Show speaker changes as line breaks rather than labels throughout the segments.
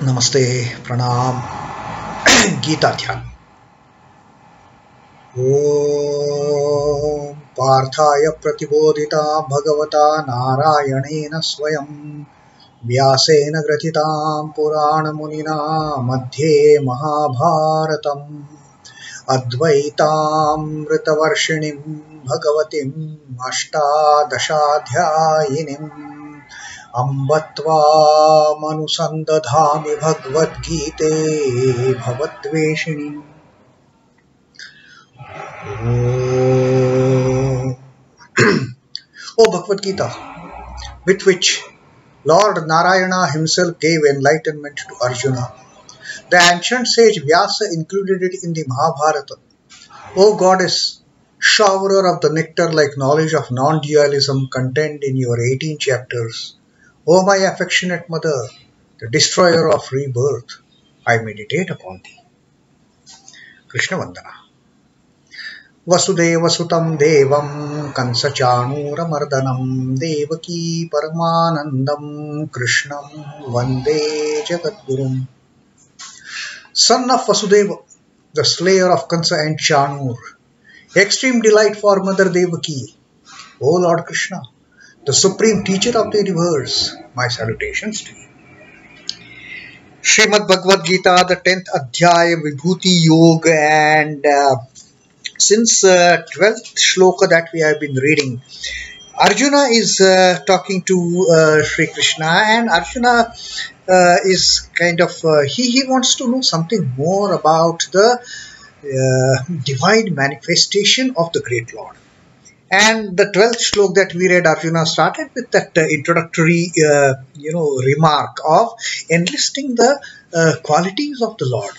Namaste, Pranam, Gita Dhyan. Om Parthaya Pratibodhita Bhagavata Narayanena Swayam Vyasena Gratitam Purana Munina Madhye Mahabharatam Advaitam Ritavarshinim Bhagavatim Ashtadashadhyayinim Ambatva manusandadhami Bhagavad Gita bhavatveshini. O Bhagavad Gita, with which Lord Narayana himself gave enlightenment to Arjuna, the ancient sage Vyasa included it in the Mahabharata. O Goddess, showerer of the nectar like knowledge of non-dualism contained in your 18 chapters, O my affectionate mother, the destroyer of rebirth, I meditate upon thee. Krishna Vandana. Vasudeva Sutam Devam Kansachanura Mardanam Devaki Paramanandam Krishnam Vande Jagadgurum. Son of Vasudeva, the slayer of Kansa and Chanur, extreme delight for Mother Devaki, O Lord Krishna, the supreme teacher of the universe, my salutations to you. Srimad Bhagavad Gita, the 10th Adhyaya, Vibhuti Yoga, and since 12th Shloka that we have been reading, Arjuna is talking to Sri Krishna, and Arjuna is kind of, he wants to know something more about the divine manifestation of the great Lord. And the 12th Shloka that we read, Arjuna started with that introductory, remark of enlisting the qualities of the Lord.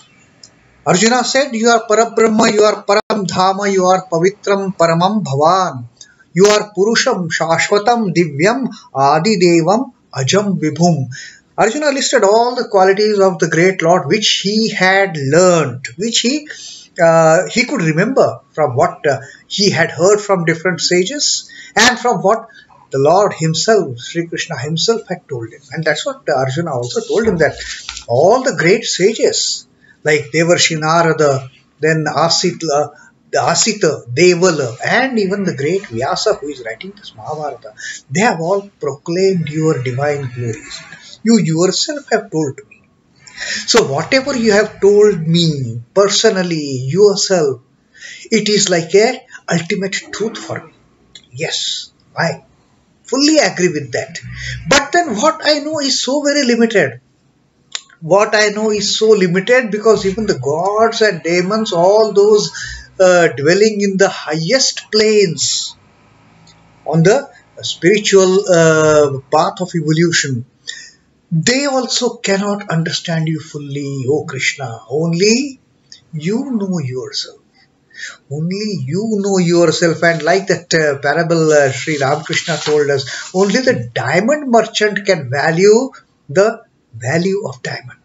Arjuna said, you are Parabrahma, you are Param Dhama, you are Pavitram Paramam Bhavan, you are Purusham Shashvatam Divyam Adi Devam Ajam Vibhum. Arjuna listed all the qualities of the great Lord which he had learned, which he could remember from what he had heard from different sages and from what the Lord himself, Sri Krishna himself, had told him. And that's what Arjuna also told him, that all the great sages like Devarshi Narada, then Asita, Devala, and even the great Vyasa who is writing this Mahabharata, they have all proclaimed your divine glories. You yourself have told me. So whatever you have told me personally, yourself, it is like a ultimate truth for me. Yes, I fully agree with that. But then what I know is so very limited. What I know is so limited because even the gods and demons, all those dwelling in the highest planes on the spiritual path of evolution, they also cannot understand you fully, O Krishna. Only you know yourself. Only you know yourself. And like that parable Sri Ramakrishna told us, only the diamond merchant can value the value of diamond.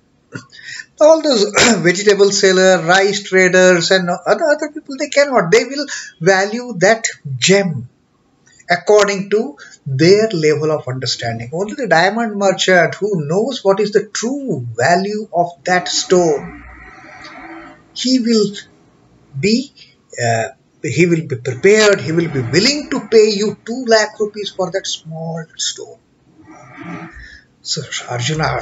All those vegetable seller, rice traders and other people, they cannot. They will value that gem according to their level of understanding. Only the diamond merchant who knows what is the true value of that stone, he will be prepared, he will be willing to pay you 2 lakh rupees for that small stone. So Arjuna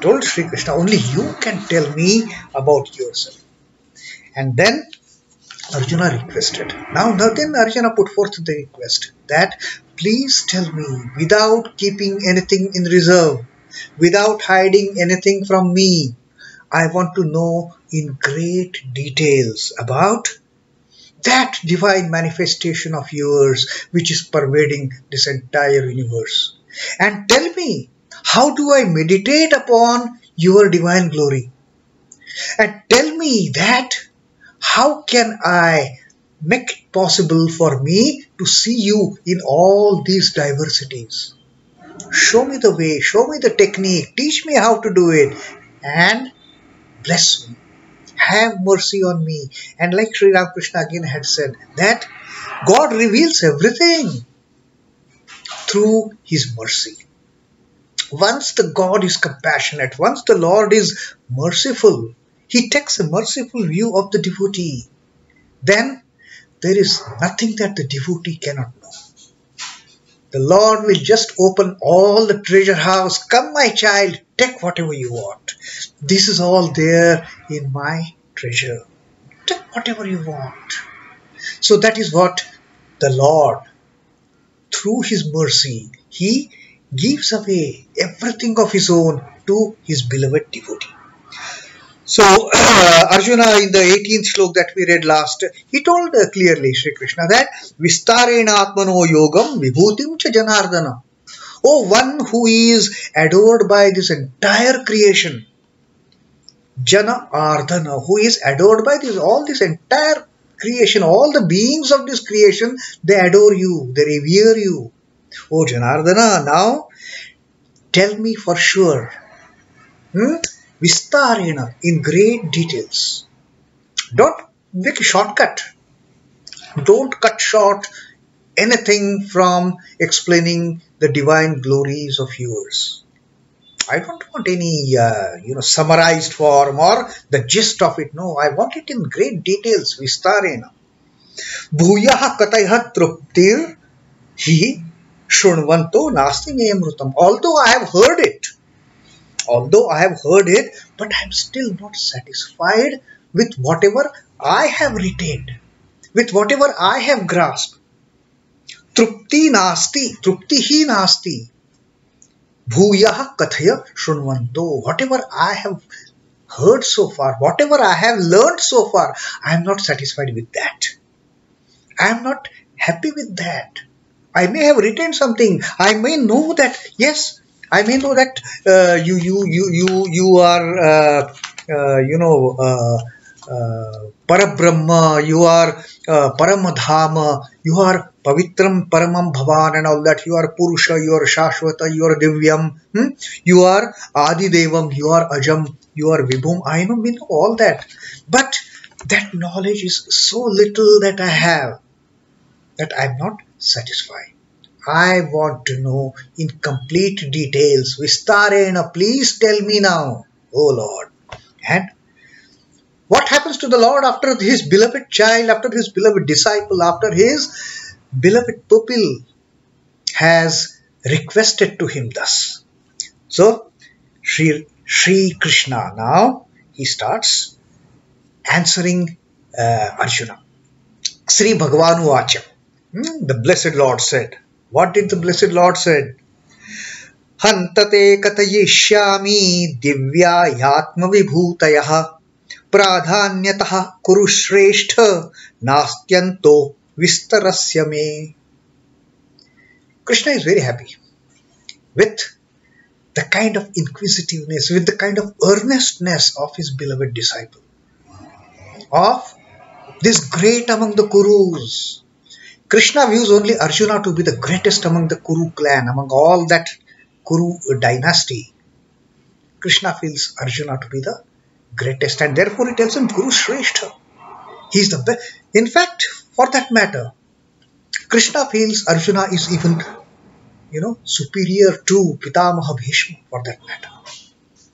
told Sri Krishna, only you can tell me about yourself. And then Arjuna requested. Now then Arjuna put forth the request that please tell me, without keeping anything in reserve, without hiding anything from me, I want to know in great details about that divine manifestation of yours which is pervading this entire universe. And tell me, how do I meditate upon your divine glory? And tell me that how can I make it possible for me to see you in all these diversities? Show me the way, show me the technique, teach me how to do it, and bless me. Have mercy on me. And like Sri Ramakrishna again had said, that God reveals everything through His mercy. Once the God is compassionate, once the Lord is merciful, He takes a merciful view of the devotee. Then there is nothing that the devotee cannot know. The Lord will just open all the treasure house. Come, my child, take whatever you want. This is all there in my treasure. Take whatever you want. So that is what the Lord, through His mercy, He gives away everything of His own to His beloved devotee. So Arjuna, in the 18th Shloka that we read last, he told clearly, Sri Krishna, that vistarena atmano yogam vibhutim cha janardana. Oh, one who is adored by this entire creation, Jana Ardhana, who is adored by all this entire creation, all the beings of this creation, they adore you, they revere you. Oh Janardana, now tell me for sure, Vistarena, in great details. Don't make a shortcut. Don't cut short anything from explaining the divine glories of yours. I don't want any summarized form or the gist of it. No, I want it in great details. Vistarena. Bhūyah kathayiṣhyāmi truptir hi shrunvanto nāstyanto. Although I have heard it, but I am still not satisfied with whatever I have retained, with whatever I have grasped. Trupti hi nasti. Bhūyah kathaya shrunvanto. Whatever I have heard so far, whatever I have learned so far, I am not satisfied with that. I am not happy with that. I may have retained something. I may know that, yes, I may know that you are Parabrahma, you are Paramadhama, you are Pavitram Paramam Bhavan and all that. You are Purusha, you are Shashvata, you are Divyam, you are Adidevam, you are Ajam, you are Vibhum. I know, we know all that. But that knowledge is so little that I have, that I am not satisfied. I want to know in complete details. Vistarena, please tell me now, O Lord. And what happens to the Lord after His beloved child, after His beloved disciple, after His beloved pupil has requested to Him thus? So, Sri Krishna now, he starts answering Arjuna. Shrī Bhagavān uvācha. The blessed Lord said. What did the blessed Lord said? Hanta kathayiṣhyāmi divyā hyātma-vibhūtayaḥ prādhānyataḥ kuru-śhreṣhṭha nāstyanto vistarasya me. Krishna is very happy with the kind of inquisitiveness, with the kind of earnestness of his beloved disciple, of this great among the Kurus. Krishna views only Arjuna to be the greatest among the Kuru clan, among all that Kuru dynasty. Krishna feels Arjuna to be the greatest, and therefore he tells him kuru-śhreṣhṭha. He is the best. In fact, for that matter, Krishna feels Arjuna is even, superior to Pitamaha Bhishma for that matter.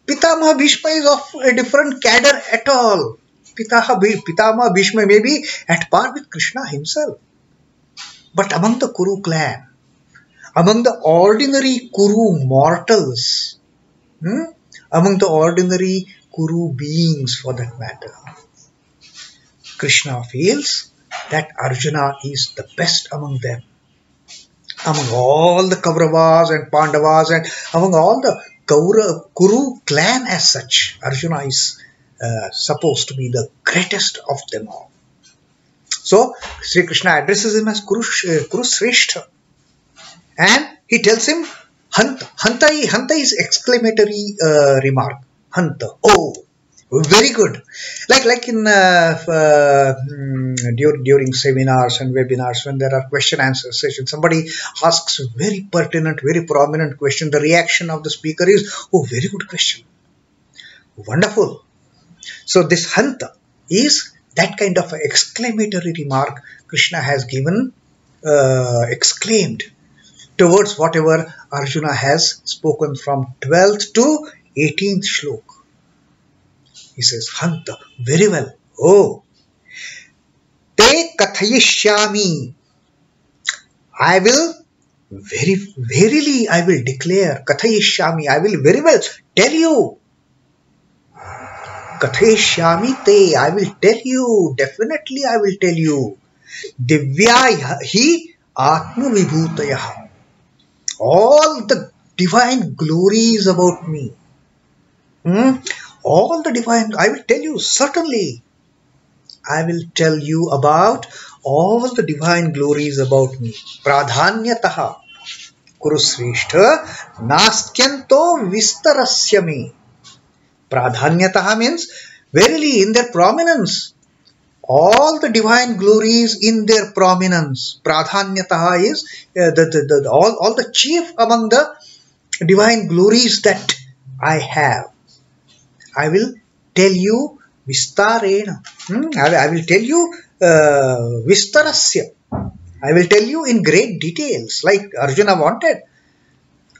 Pitamaha Bhishma is of a different cadre at all. Pitamaha Bhishma may be at par with Krishna himself. But among the Kuru clan, among the ordinary Kuru mortals, among the ordinary Kuru beings for that matter, Krishna feels that Arjuna is the best among them. Among all the Kauravas and Pandavas and among all the Kuru clan as such, Arjuna is supposed to be the greatest of them all. So, Sri Krishna addresses him as kuru-śhreṣhṭha. And he tells him, hanta. Hanta is exclamatory remark. Hanta. Oh, very good. Like in during seminars and webinars, when there are question-answer sessions, somebody asks a very pertinent, very prominent question. The reaction of the speaker is, oh, very good question. Wonderful. So this hanta is that kind of exclamatory remark Krishna has given, exclaimed towards whatever Arjuna has spoken from 12th to 18th shloka. He says, hanta, very well. Oh, te kathayiṣhyāmi, I will verily I will declare, kathayiṣhyāmi, I will very well tell you. Kathayiṣhyāmi te, I will tell you, definitely I will tell you. Divyā hyātma-vibhūtayaḥ, all the divine glories about me. All the divine, I will tell you, certainly. I will tell you about all the divine glories about me. Prādhānyataḥ, kuru-śhreṣhṭha, nāstyanto vistarasya. Prādhānyataḥ means verily in their prominence. All the divine glories in their prominence. Prādhānyataḥ is all the chief among the divine glories that I have. I will tell you vistarena. I will tell you vistarasya. I will tell you in great details, like Arjuna wanted.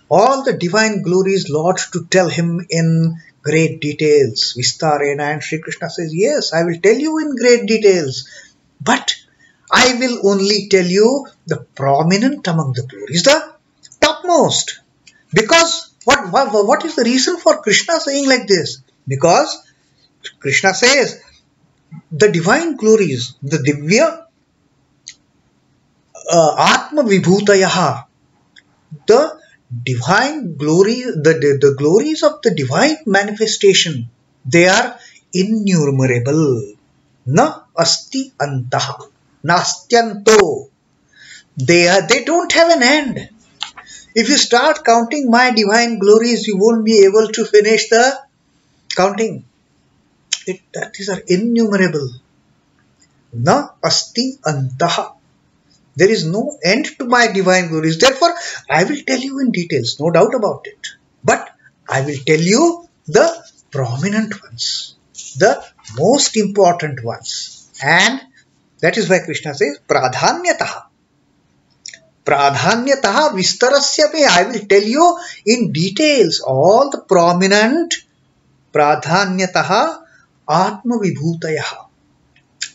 All the divine glories, Lord, to tell him in great details. Vistarena, and Sri Krishna says, yes, I will tell you in great details. But I will only tell you the prominent among the glories, the topmost. Because what is the reason for Krishna saying like this? Because Krishna says the divine glories, the divyā, hyātma-vibhūtayaḥ, the divine glory, the glories of the divine manifestation, they are innumerable. Na asti anta, nāstyanto. They don't have an end. If you start counting my divine glories, you won't be able to finish the counting. These are innumerable. Na asti anta. There is no end to my divine glories. Therefore, I will tell you in details, no doubt about it. But I will tell you the prominent ones, the most important ones. And that is why Krishna says, prādhānyataḥ. Prādhānyataḥ vistarasya. I will tell you in details all the prominent prādhānyataḥ hyātma-vibhūtayaḥ.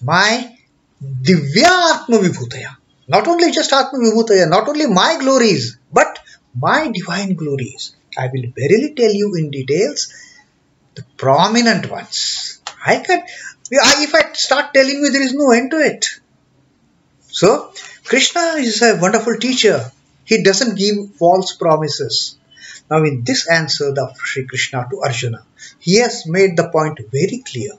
My divyā hyātma-vibhūtayaḥ. Not only just hyātma-vibhūtayaḥ, not only my glories, but my divine glories. I will verily tell you in details the prominent ones. If I start telling you, there is no end to it. So, Krishna is a wonderful teacher. He doesn't give false promises. Now, in this answer of Sri Krishna to Arjuna, he has made the point very clear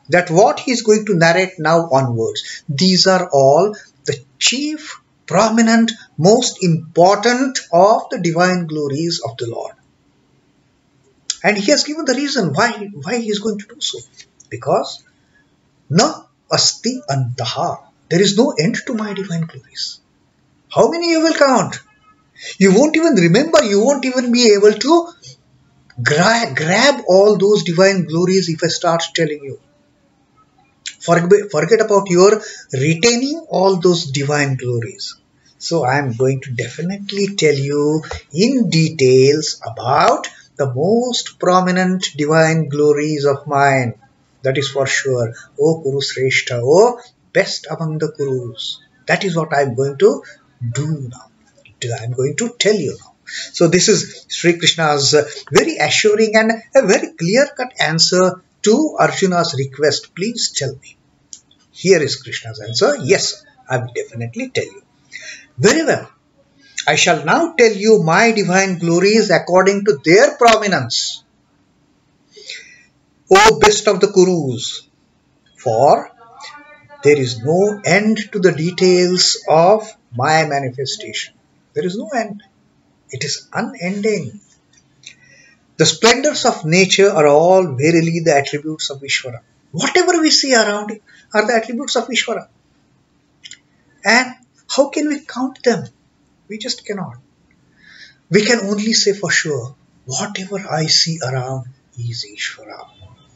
that what he is going to narrate now onwards, these are all the chief, prominent, most important of the divine glories of the Lord. And he has given the reason why he is going to do so. Because na asti antaha. There is no end to my divine glories. How many you will count? You won't even remember. You won't even be able to grab all those divine glories if I start telling you. Forget about your retaining all those divine glories. So I am going to definitely tell you in details about the most prominent divine glories of mine. That is for sure. O kuru-śhreṣhṭha, O best among the Kurus. That is what I am going to do now. I am going to tell you now. So this is Sri Krishna's very assuring and a very clear-cut answer to Arjuna's request. Please tell me. Here is Krishna's answer. Yes, I will definitely tell you. Very well. I shall now tell you my divine glories according to their prominence. O best of the Kurus, for there is no end to the details of my manifestation. There is no end. It is unending. The splendors of nature are all verily the attributes of Ishvara. Whatever we see around it are the attributes of Ishvara. And how can we count them? We just cannot. We can only say for sure, whatever I see around is Ishvara.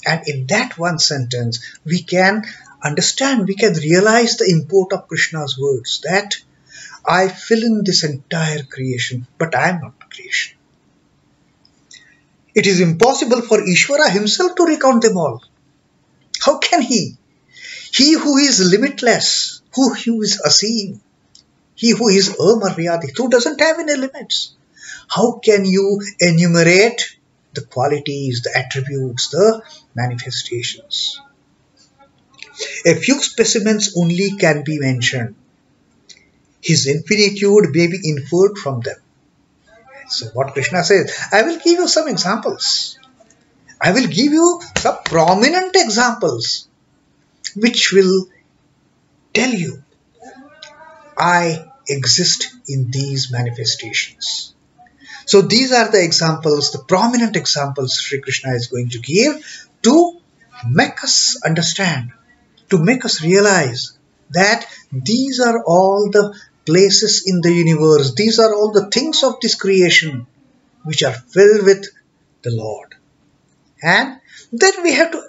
And in that one sentence, we can understand, we can realize the import of Krishna's words, that I fill in this entire creation, but I am not the creation. It is impossible for Ishvara himself to recount them all. How can he? He who is limitless, who is Asim, he who is Amaryadit, who doesn't have any limits. How can you enumerate the qualities, the attributes, the manifestations? A few specimens only can be mentioned. His infinitude may be inferred from them. So what Krishna says, I will give you some examples. I will give you some prominent examples which will tell you I exist in these manifestations. So these are the examples, the prominent examples Sri Krishna is going to give to make us understand, to make us realize that these are all the places in the universe, these are all the things of this creation which are filled with the Lord. And then we have to,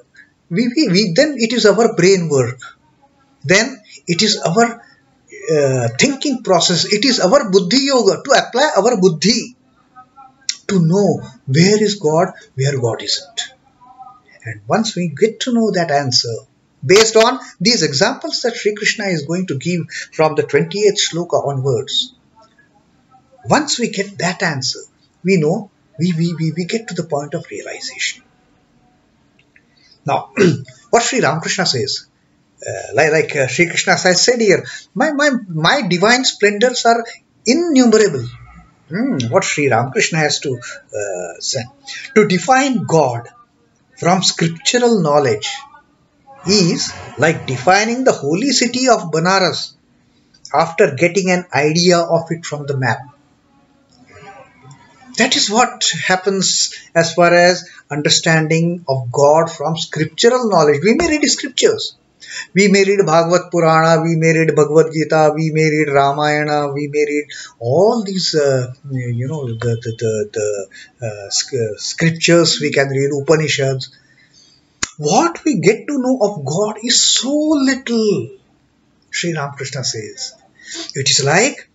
then it is our brain work. Then it is our thinking process. It is our buddhi yoga, to apply our buddhi to know where is God, where God isn't. And once we get to know that answer, based on these examples that Sri Krishna is going to give from the 28th shloka onwards, once we get that answer, we know, we get to the point of realization. Now, what Sri Ramakrishna says, like Sri Krishna has said here, my divine splendors are innumerable. What Sri Ramakrishna has to say. To define God from scriptural knowledge is like defining the holy city of Banaras after getting an idea of it from the map. That is what happens as far as understanding of God from scriptural knowledge. We may read scriptures. We may read Bhagavad Purana, we may read Bhagavad Gita, we may read Ramayana, we may read all these, scriptures. We can read Upanishads. What we get to know of God is so little, Sri Ramakrishna says. It is like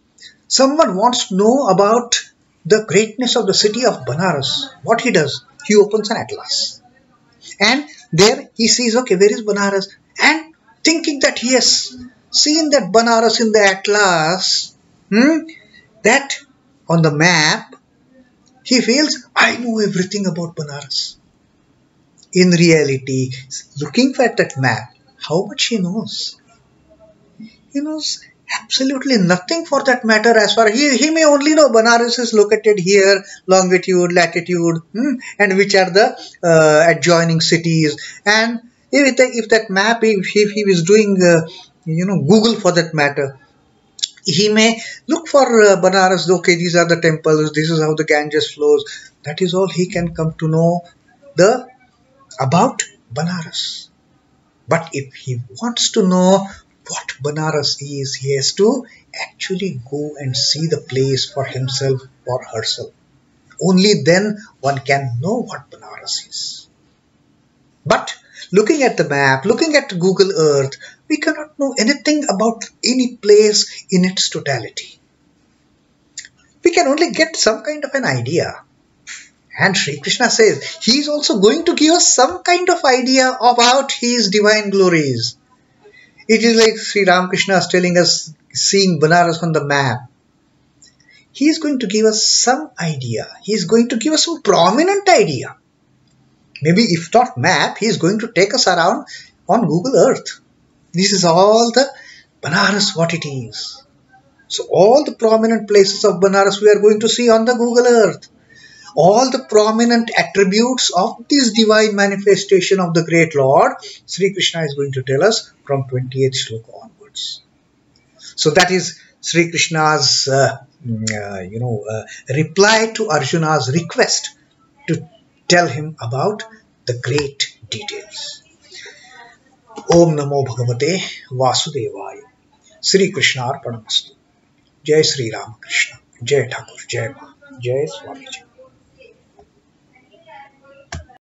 someone wants to know about the greatness of the city of Banaras. What he does? He opens an atlas. And there he sees, okay, where is Banaras? And thinking that he has seen that Banaras in the atlas, that on the map, he feels, I know everything about Banaras. In reality, looking at that map, how much he knows? He knows absolutely nothing for that matter. As far he may only know Banaras is located here, longitude, latitude, and which are the adjoining cities. And if that map, if he is doing Google for that matter, he may look for Banaras. Okay, these are the temples. This is how the Ganges flows. That is all he can come to know about Banaras. But if he wants to know what Banaras is, he has to actually go and see the place for himself or herself. Only then one can know what Banaras is. But looking at the map, looking at Google Earth, we cannot know anything about any place in its totality. We can only get some kind of an idea. And Sri Krishna says, he is also going to give us some kind of idea about his divine glories. It is like Sri Ramakrishna is telling us, seeing Banaras on the map. He is going to give us some idea. He is going to give us some prominent idea. Maybe if not map, he is going to take us around on Google Earth. This is all the Banaras, what it is. So all the prominent places of Banaras we are going to see on the Google Earth. All the prominent attributes of this divine manifestation of the great Lord, Sri Krishna is going to tell us from 28th shloka onwards. So that is Sri Krishna's reply to Arjuna's request to tell him about the great details. Om Namo Bhagavate Vasudevaya. Sri Krishna Arpanamastu. Jai Sri Ramakrishna. Jai Thakur. Jai Ma. Jai Swami.